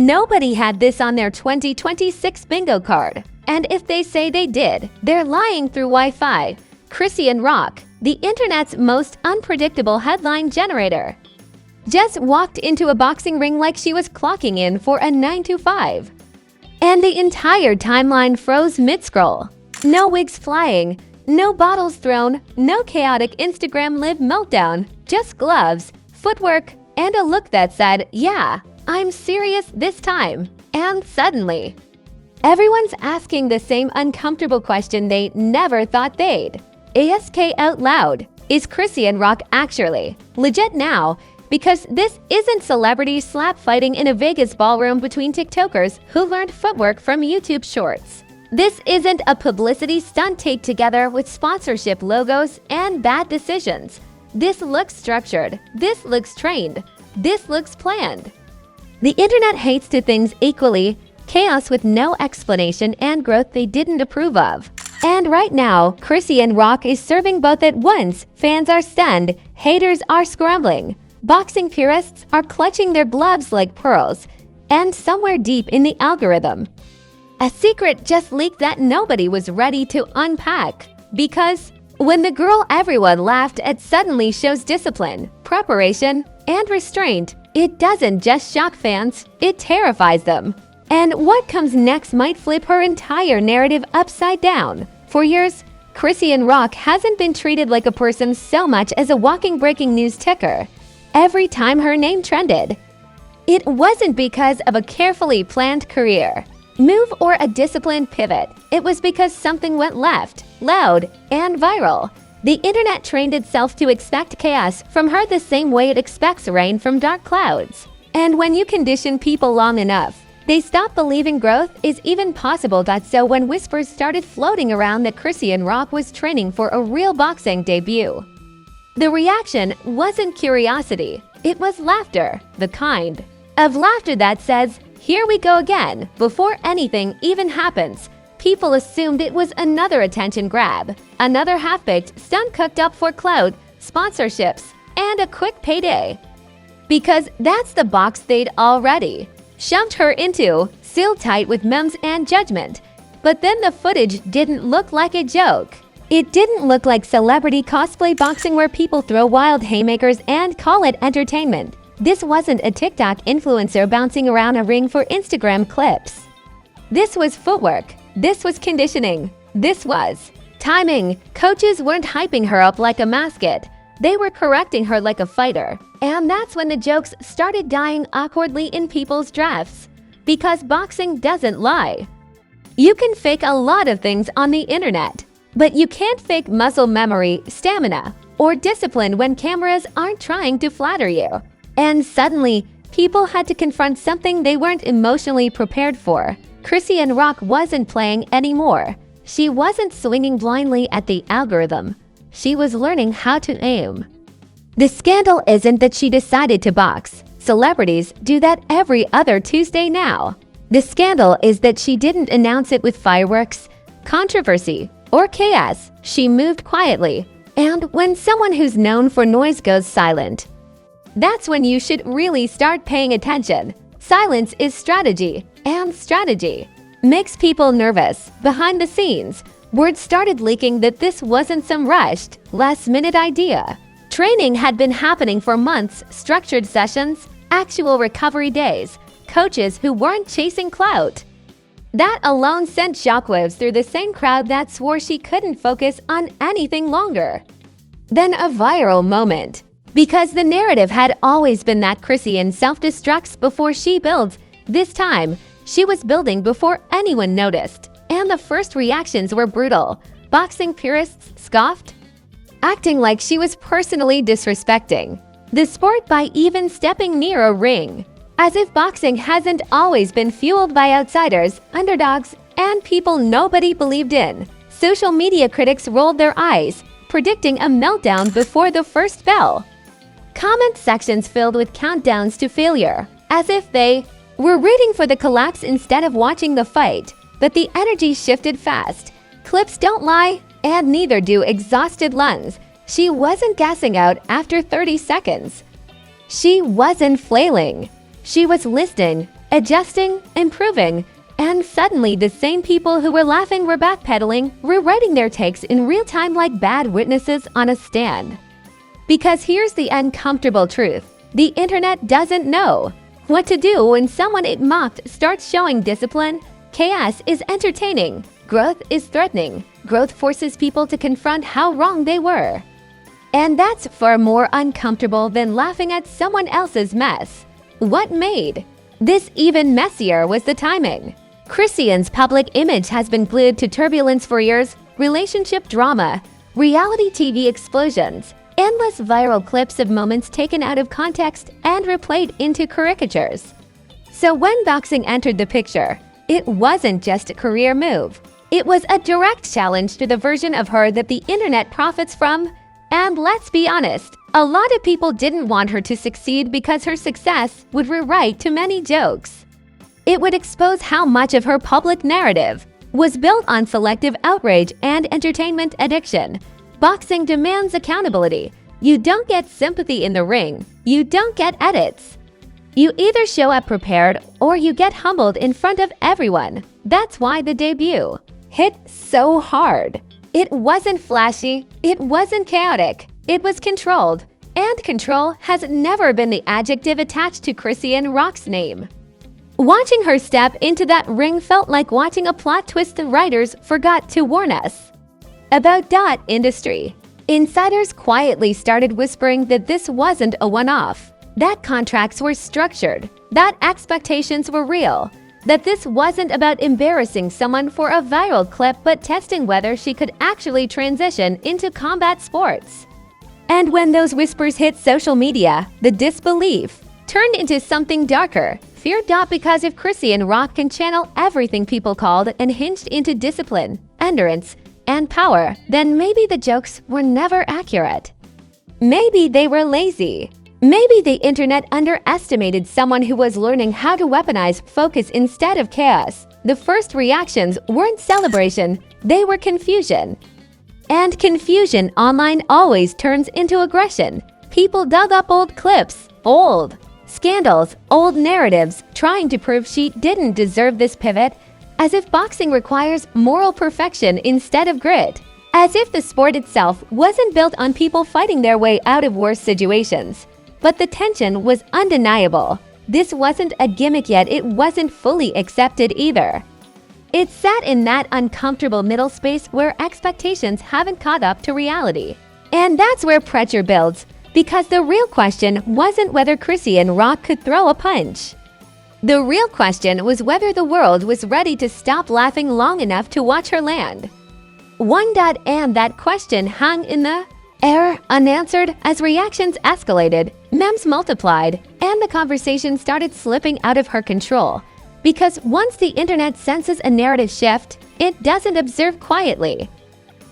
Nobody had this on their 2026 bingo card. And if they say they did, they're lying through Wi-Fi. Chrisean Rock, the internet's most unpredictable headline generator, just walked into a boxing ring like she was clocking in for a 9 to 5. And the entire timeline froze mid-scroll. No wigs flying, no bottles thrown, no chaotic Instagram live meltdown, just gloves, footwork, and a look that said, "Yeah, I'm serious this time." And suddenly, everyone's asking the same uncomfortable question they never thought they'd. Ask out loud, is Chrisean Rock actually legit now? Because this isn't celebrity slap fighting in a Vegas ballroom between TikTokers who learned footwork from YouTube Shorts. This isn't a publicity stunt taped together with sponsorship logos and bad decisions. This looks structured. This looks trained. This looks planned. The internet hates two things equally: chaos with no explanation and growth they didn't approve of. And right now, Chrisean Rock is serving both at once. Fans are stunned, haters are scrambling. Boxing purists are clutching their gloves like pearls, and somewhere deep in the algorithm, a secret just leaked that nobody was ready to unpack. Because when the girl everyone laughed at suddenly shows discipline, preparation, and restraint, it doesn't just shock fans, it terrifies them. And what comes next might flip her entire narrative upside down. For years, Chrisean Rock hasn't been treated like a person so much as a walking breaking news ticker. Every time her name trended, it wasn't because of a carefully planned career move or a disciplined pivot. It was because something went left, loud, and viral. The internet trained itself to expect chaos from her the same way it expects rain from dark clouds. And when you condition people long enough, they stop believing growth is even possible. So when whispers started floating around that Chrisean Rock was training for a real boxing debut, the reaction wasn't curiosity, it was laughter, the kind of laughter that says, "Here we go again." Before anything even happens, people assumed it was another attention grab, another half-baked stunt cooked up for clout, sponsorships, and a quick payday. Because that's the box they'd already shoved her into, sealed tight with memes and judgment. But then the footage didn't look like a joke. It didn't look like celebrity cosplay boxing where people throw wild haymakers and call it entertainment. This wasn't a TikTok influencer bouncing around a ring for Instagram clips. This was footwork. This was conditioning. This was timing. Coaches weren't hyping her up like a mascot. They were correcting her like a fighter. And that's when the jokes started dying awkwardly in people's drafts. Because boxing doesn't lie. You can fake a lot of things on the internet, but you can't fake muscle memory, stamina, or discipline when cameras aren't trying to flatter you. And suddenly, people had to confront something they weren't emotionally prepared for. Chrisean Rock wasn't playing anymore. She wasn't swinging blindly at the algorithm. She was learning how to aim. The scandal isn't that she decided to box. Celebrities do that every other Tuesday now. The scandal is that she didn't announce it with fireworks, controversy, or chaos. She moved quietly. And when someone who's known for noise goes silent, that's when you should really start paying attention. Silence is strategy, and strategy makes people nervous. Behind the scenes, word started leaking that this wasn't some rushed, last-minute idea. Training had been happening for months, structured sessions, actual recovery days, coaches who weren't chasing clout. That alone sent shockwaves through the same crowd that swore she couldn't focus on anything longer. Then a viral moment. Because the narrative had always been that Chrisean self-destructs before she builds. This time, she was building before anyone noticed. And the first reactions were brutal. Boxing purists scoffed, acting like she was personally disrespecting the sport by even stepping near a ring. As if boxing hasn't always been fueled by outsiders, underdogs, and people nobody believed in. Social media critics rolled their eyes, predicting a meltdown before the first bell. Comment sections filled with countdowns to failure, as if they were rooting for the collapse instead of watching the fight. But the energy shifted fast. Clips don't lie, and neither do exhausted lungs. She wasn't gassing out after 30 seconds. She wasn't flailing. She was listening, adjusting, improving, and suddenly the same people who were laughing were backpedaling, rewriting their takes in real time like bad witnesses on a stand. Because here's the uncomfortable truth: the internet doesn't know what to do when someone it mocked starts showing discipline. Chaos is entertaining. Growth is threatening. Growth forces people to confront how wrong they were. And that's far more uncomfortable than laughing at someone else's mess. What made this even messier was the timing. Chrisean's public image has been glued to turbulence for years: relationship drama, reality TV explosions, endless viral clips of moments taken out of context and replayed into caricatures. So when boxing entered the picture, it wasn't just a career move. It was a direct challenge to the version of her that the internet profits from. And let's be honest, a lot of people didn't want her to succeed because her success would rewrite too many jokes. It would expose how much of her public narrative was built on selective outrage and entertainment addiction. Boxing demands accountability. You don't get sympathy in the ring. You don't get edits. You either show up prepared or you get humbled in front of everyone. That's why the debut hit so hard. It wasn't flashy. It wasn't chaotic. It was controlled. And control has never been the adjective attached to Chrisean Rock's name. Watching her step into that ring felt like watching a plot twist the writers forgot to warn us about. Industry insiders quietly started whispering that this wasn't a one-off, that contracts were structured, that expectations were real, that this wasn't about embarrassing someone for a viral clip but testing whether she could actually transition into combat sports. And when those whispers hit social media, the disbelief turned into something darker. Fear. Because if Chrisean Rock can channel everything people called and hinged into discipline, endurance, and power, then maybe the jokes were never accurate. Maybe they were lazy. Maybe the internet underestimated someone who was learning how to weaponize focus instead of chaos. The first reactions weren't celebration, they were confusion. And confusion online always turns into aggression. People dug up old clips, old scandals, old narratives, trying to prove she didn't deserve this pivot, as if boxing requires moral perfection instead of grit. As if the sport itself wasn't built on people fighting their way out of worse situations. But the tension was undeniable. This wasn't a gimmick yet, it wasn't fully accepted either. It sat in that uncomfortable middle space where expectations haven't caught up to reality. And that's where pressure builds, because the real question wasn't whether Chrisean Rock could throw a punch. The real question was whether the world was ready to stop laughing long enough to watch her land. And that question hung in the air unanswered as reactions escalated, memes multiplied, and the conversation started slipping out of her control. Because once the internet senses a narrative shift, it doesn't observe quietly.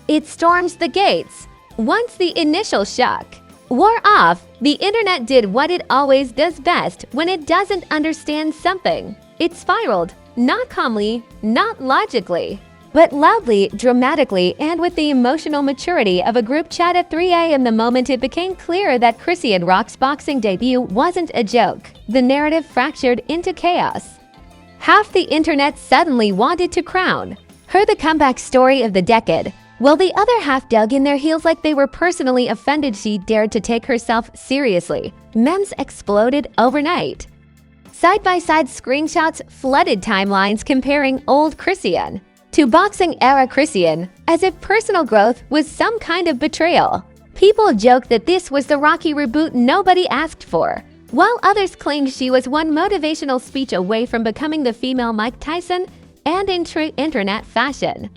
It storms the gates. Once the initial shock wore off, the internet did what it always does best when it doesn't understand something. It spiraled, not calmly, not logically, but loudly, dramatically, and with the emotional maturity of a group chat at 3 a.m. the moment it became clear that Chrisean Rock's boxing debut wasn't a joke. The narrative fractured into chaos. Half the internet suddenly wanted to crown her the comeback story of the decade, while the other half dug in their heels like they were personally offended she dared to take herself seriously. Memes exploded overnight. Side-by-side screenshots flooded timelines comparing old Chrisean to boxing-era Chrisean, as if personal growth was some kind of betrayal. People joked that this was the Rocky reboot nobody asked for, while others claimed she was one motivational speech away from becoming the female Mike Tyson, and in true internet fashion.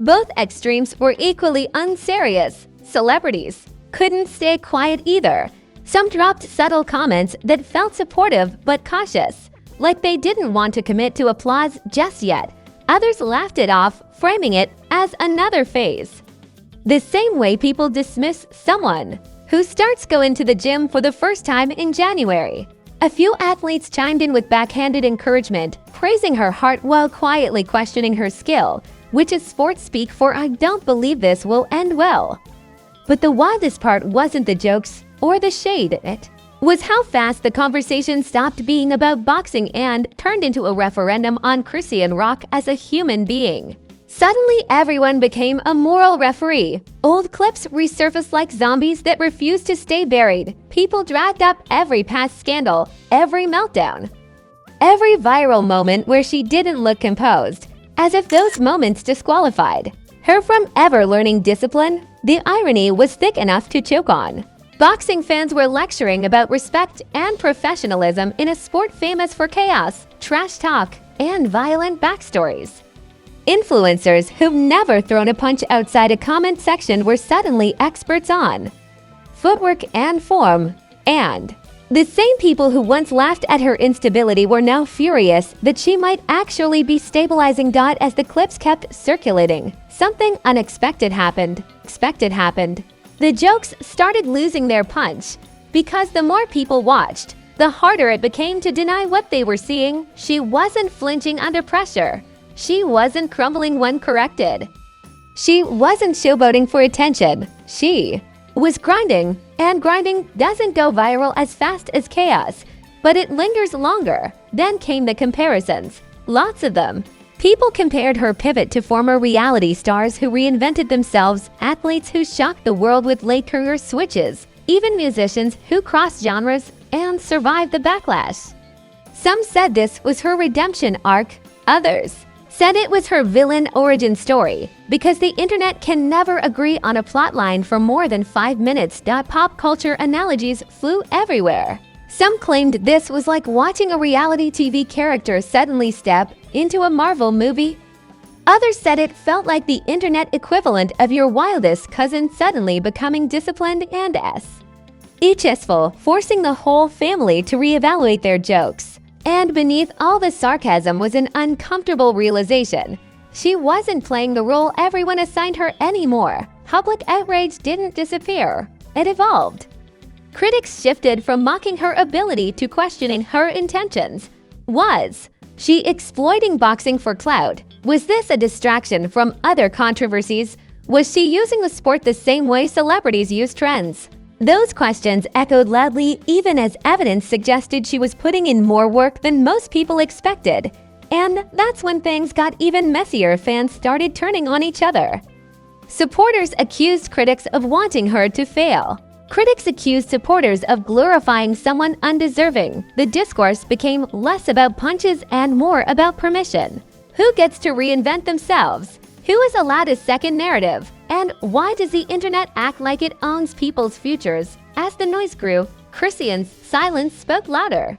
Both extremes were equally unserious. Celebrities couldn't stay quiet either. Some dropped subtle comments that felt supportive but cautious, like they didn't want to commit to applause just yet. Others laughed it off, framing it as another phase. The same way people dismiss someone who starts going to the gym for the first time in January. A few athletes chimed in with backhanded encouragement, praising her heart while quietly questioning her skill, which is sports speak for "I don't believe this will end well." But the wildest part wasn't the jokes or the shade in it. was how fast the conversation stopped being about boxing and turned into a referendum on Chrisean Rock as a human being. Suddenly, everyone became a moral referee. Old clips resurfaced like zombies that refused to stay buried. People dragged up every past scandal, every meltdown, every viral moment where she didn't look composed, as if those moments disqualified her from ever learning discipline. The irony was thick enough to choke on. Boxing fans were lecturing about respect and professionalism in a sport famous for chaos, trash talk, and violent backstories. Influencers who've never thrown a punch outside a comment section were suddenly experts on footwork and form, and the same people who once laughed at her instability were now furious that she might actually be stabilizing. As the clips kept circulating, something unexpected happened. The jokes started losing their punch because the more people watched, the harder it became to deny what they were seeing. She wasn't flinching under pressure. She wasn't crumbling when corrected. She wasn't showboating for attention. She was grinding, and grinding doesn't go viral as fast as chaos, but it lingers longer. Then came the comparisons, lots of them. People compared her pivot to former reality stars who reinvented themselves, athletes who shocked the world with late career switches, even musicians who crossed genres and survived the backlash. Some said this was her redemption arc. Others said it was her villain origin story, because the internet can never agree on a plotline for more than 5 minutes. Pop culture analogies flew everywhere. Some claimed this was like watching a reality TV character suddenly step into a Marvel movie. Others said it felt like the internet equivalent of your wildest cousin suddenly becoming disciplined and eachful, forcing the whole family to reevaluate their jokes. And beneath all the sarcasm was an uncomfortable realization. She wasn't playing the role everyone assigned her anymore. Public outrage didn't disappear. It evolved. Critics shifted from mocking her ability to questioning her intentions. Was she exploiting boxing for clout? Was this a distraction from other controversies? Was she using the sport the same way celebrities use trends? Those questions echoed loudly even as evidence suggested she was putting in more work than most people expected. And that's when things got even messier. Fans started turning on each other. Supporters accused critics of wanting her to fail. Critics accused supporters of glorifying someone undeserving. The discourse became less about punches and more about permission. Who gets to reinvent themselves? Who is allowed a second narrative? And why does the internet act like it owns people's futures? As the noise grew, Chrisean's silence spoke louder.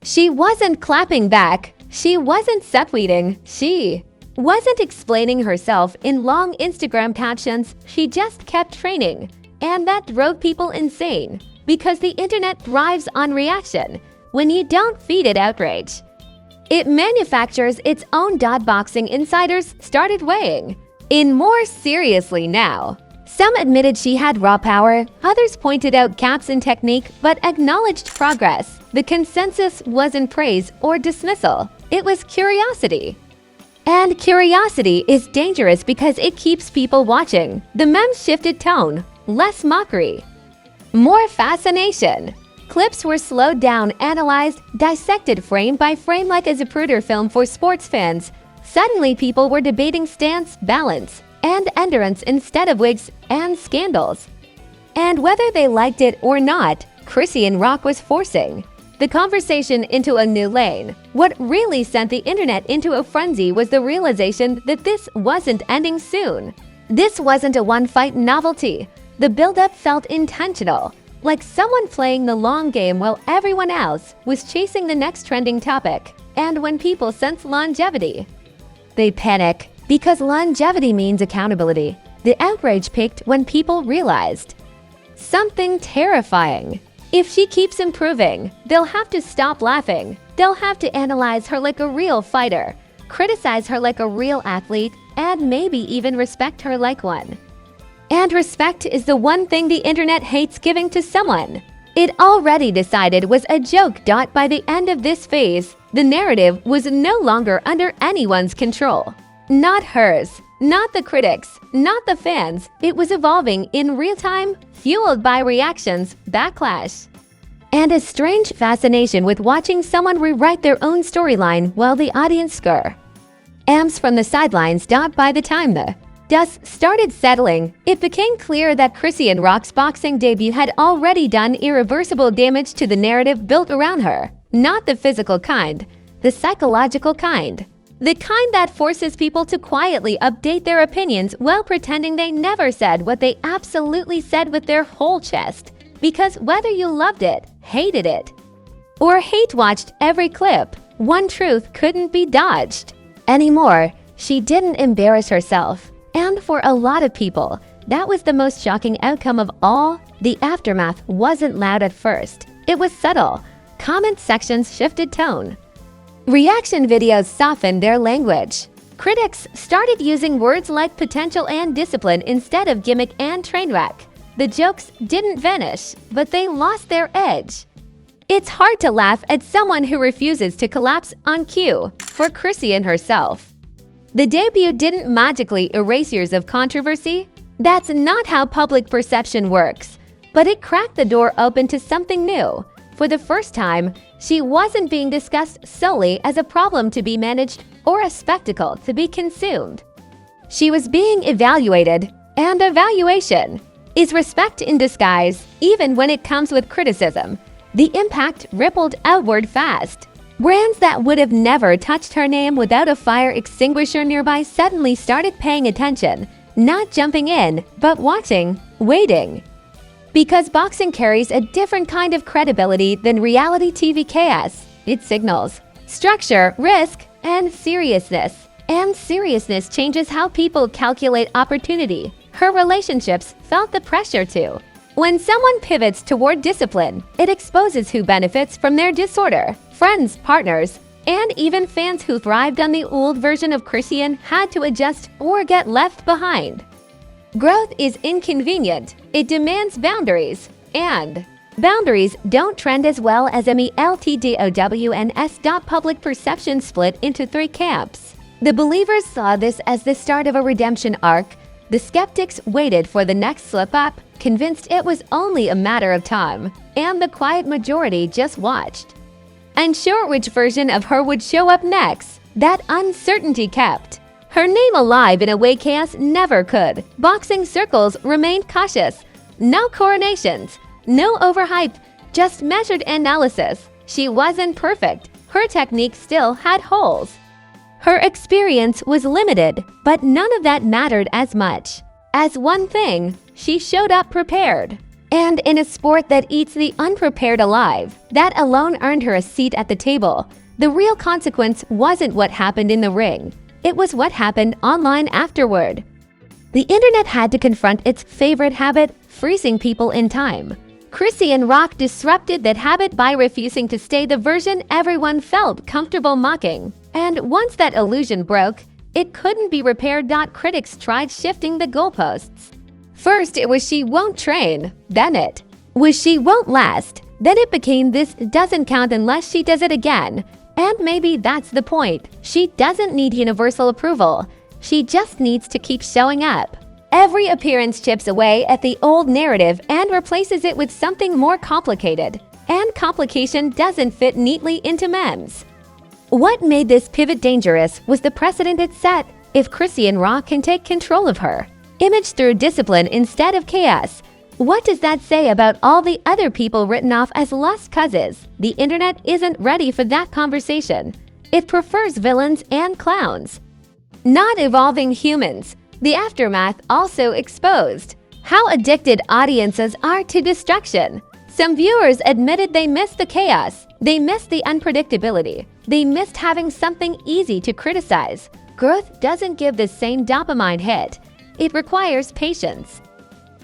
She wasn't clapping back. She wasn't subtweeting. She wasn't explaining herself in long Instagram captions. She just kept training. And that drove people insane, because the internet thrives on reaction. When you don't feed it outrage, it manufactures its own. Boxing insiders started weighing in more seriously now. Some admitted she had raw power, others pointed out gaps in technique but acknowledged progress. The consensus wasn't praise or dismissal, it was curiosity. And curiosity is dangerous because it keeps people watching. The memes shifted tone, less mockery, more fascination. Clips were slowed down, analyzed, dissected frame by frame like a Zapruder film for sports fans. Suddenly people were debating stance, balance, and endurance instead of wigs and scandals. And whether they liked it or not, Chrisean Rock was forcing the conversation into a new lane. What really sent the internet into a frenzy was the realization that this wasn't ending soon. This wasn't a one-fight novelty. The build-up felt intentional, like someone playing the long game while everyone else was chasing the next trending topic. And when people sense longevity, they panic, because longevity means accountability. The outrage peaked when people realized something terrifying. If she keeps improving, they'll have to stop laughing. They'll have to analyze her like a real fighter, criticize her like a real athlete, and maybe even respect her like one. And respect is the one thing the internet hates giving to someone it already decided was a joke. By the end of this phase, the narrative was no longer under anyone's control. Not hers, not the critics, not the fans. It was evolving in real time, fueled by reactions, backlash, and a strange fascination with watching someone rewrite their own storyline while the audience scurr. Amps from the sidelines stopped by the time the dust started settling. It became clear that Chrisean Rock's boxing debut had already done irreversible damage to the narrative built around her. Not the physical kind, the psychological kind. The kind that forces people to quietly update their opinions while pretending they never said what they absolutely said with their whole chest. Because whether you loved it, hated it, or hate-watched every clip, one truth couldn't be dodged. Anymore, she didn't embarrass herself. And for a lot of people, that was the most shocking outcome of all. The aftermath wasn't loud at first. It was subtle. Comment sections shifted tone. Reaction videos softened their language. Critics started using words like potential and discipline instead of gimmick and trainwreck. The jokes didn't vanish, but they lost their edge. It's hard to laugh at someone who refuses to collapse on cue. For Chrisean herself, the debut didn't magically erase years of controversy. That's not how public perception works. But it cracked the door open to something new. For the first time, she wasn't being discussed solely as a problem to be managed or a spectacle to be consumed. She was being evaluated, and evaluation is respect in disguise, even when it comes with criticism. The impact rippled outward fast. Brands that would have never touched her name without a fire extinguisher nearby suddenly started paying attention, not jumping in, but watching, waiting. Because boxing carries a different kind of credibility than reality TV chaos. It signals structure, risk, and seriousness. And seriousness changes how people calculate opportunity. Her relationships felt the pressure to. When someone pivots toward discipline, it exposes who benefits from their disorder. Friends, partners, and even fans who thrived on the old version of Chrisean had to adjust or get left behind. Growth is inconvenient. It demands boundaries. And boundaries don't trend as well as MELTDOW and S. Public perception split into three camps. The believers saw this as the start of a redemption arc. The skeptics waited for the next slip-up, convinced it was only a matter of time. And the quiet majority just watched. Unsure which version of her would show up next, that uncertainty kept her name alive in a way chaos never could. Boxing circles remained cautious. No coronations, no overhype, just measured analysis. She wasn't perfect. Her technique still had holes. Her experience was limited, but none of that mattered as much. As one thing, she showed up prepared. And in a sport that eats the unprepared alive, that alone earned her a seat at the table. The real consequence wasn't what happened in the ring. It was what happened online afterward. The internet had to confront its favorite habit, freezing people in time. Chrisean Rock disrupted that habit by refusing to stay the version everyone felt comfortable mocking. And once that illusion broke, it couldn't be repaired. Critics tried shifting the goalposts. First, it was she won't train. Then it was she won't last. Then it became this doesn't count unless she does it again. And maybe that's the point. She doesn't need universal approval. She just needs to keep showing up. Every appearance chips away at the old narrative and replaces it with something more complicated. And complication doesn't fit neatly into memes. What made this pivot dangerous was the precedent it set. If Chrisean Rock can take control of her image through discipline instead of chaos, what does that say about all the other people written off as lost causes? The internet isn't ready for that conversation. It prefers villains and clowns, not evolving humans. The aftermath also exposed how addicted audiences are to destruction. Some viewers admitted they missed the chaos. They missed the unpredictability. They missed having something easy to criticize. Growth doesn't give the same dopamine hit. It requires patience.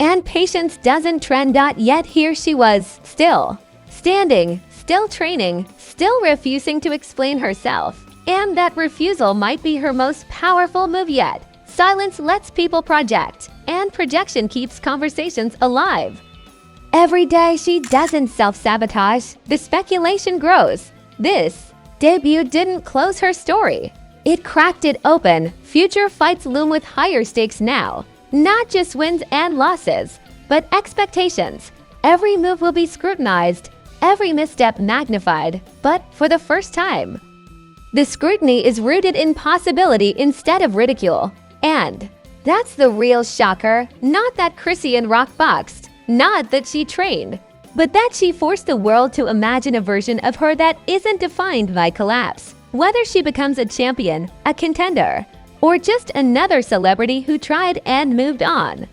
And patience doesn't trend. Yet here she was, still standing, still training, still refusing to explain herself. And that refusal might be her most powerful move yet. Silence lets people project, and projection keeps conversations alive. Every day she doesn't self-sabotage, the speculation grows. This debut didn't close her story. It cracked it open. Future fights loom with higher stakes now. Not just wins and losses, but expectations. Every move will be scrutinized. every misstep magnified, but for the first time. The scrutiny is rooted in possibility instead of ridicule. And that's the real shocker, not that Chrisean rock boxed, not that she trained, but that she forced the world to imagine a version of her that isn't defined by collapse. Whether she becomes a champion, a contender, or just another celebrity who tried and moved on.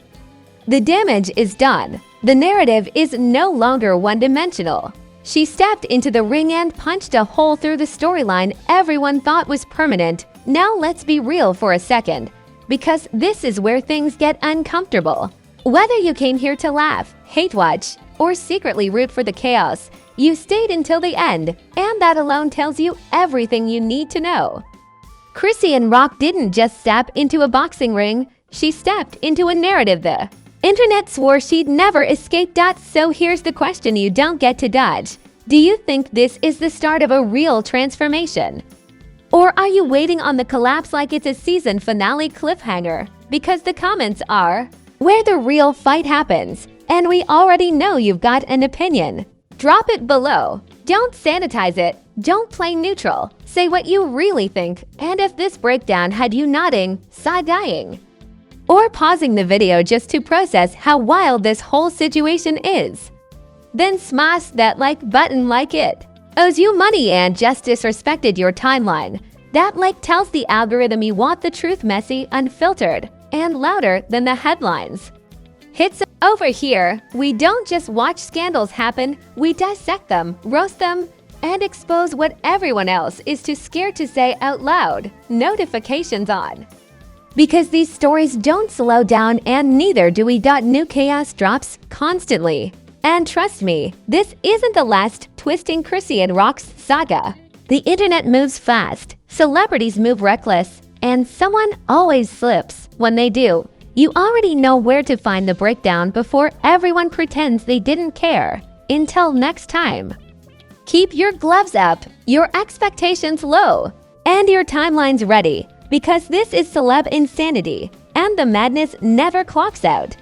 The damage is done. The narrative is no longer one-dimensional. She stepped into the ring and punched a hole through the storyline everyone thought was permanent. Now let's be real for a second, because this is where things get uncomfortable. Whether you came here to laugh, hate watch, or secretly root for the chaos, you stayed until the end, and that alone tells you everything you need to know. Chrisean Rock didn't just step into a boxing ring, she stepped into a narrative. The internet swore she'd never escape that, so here's the question you don't get to dodge. Do you think this is the start of a real transformation? Or are you waiting on the collapse like it's a season finale cliffhanger? Because the comments are where the real fight happens, and we already know you've got an opinion. Drop it below. Don't sanitize it. Don't play neutral. Say what you really think, and if this breakdown had you nodding, side-eyeing, or pausing the video just to process how wild this whole situation is, then smash that like button like it owes you money and just disrespected your timeline. That like tells the algorithm you want the truth messy, unfiltered, and louder than the headlines. Hits over here, we don't just watch scandals happen, we dissect them, roast them, and expose what everyone else is too scared to say out loud. Notifications on. Because these stories don't slow down, and neither do we. New chaos drops constantly. And trust me, this isn't the last twisting Chrisean Rock's saga. The internet moves fast, celebrities move reckless, and someone always slips. When they do, you already know where to find the breakdown before everyone pretends they didn't care. Until next time, keep your gloves up, your expectations low, and your timelines ready, because this is celeb insanity, and the madness never clocks out.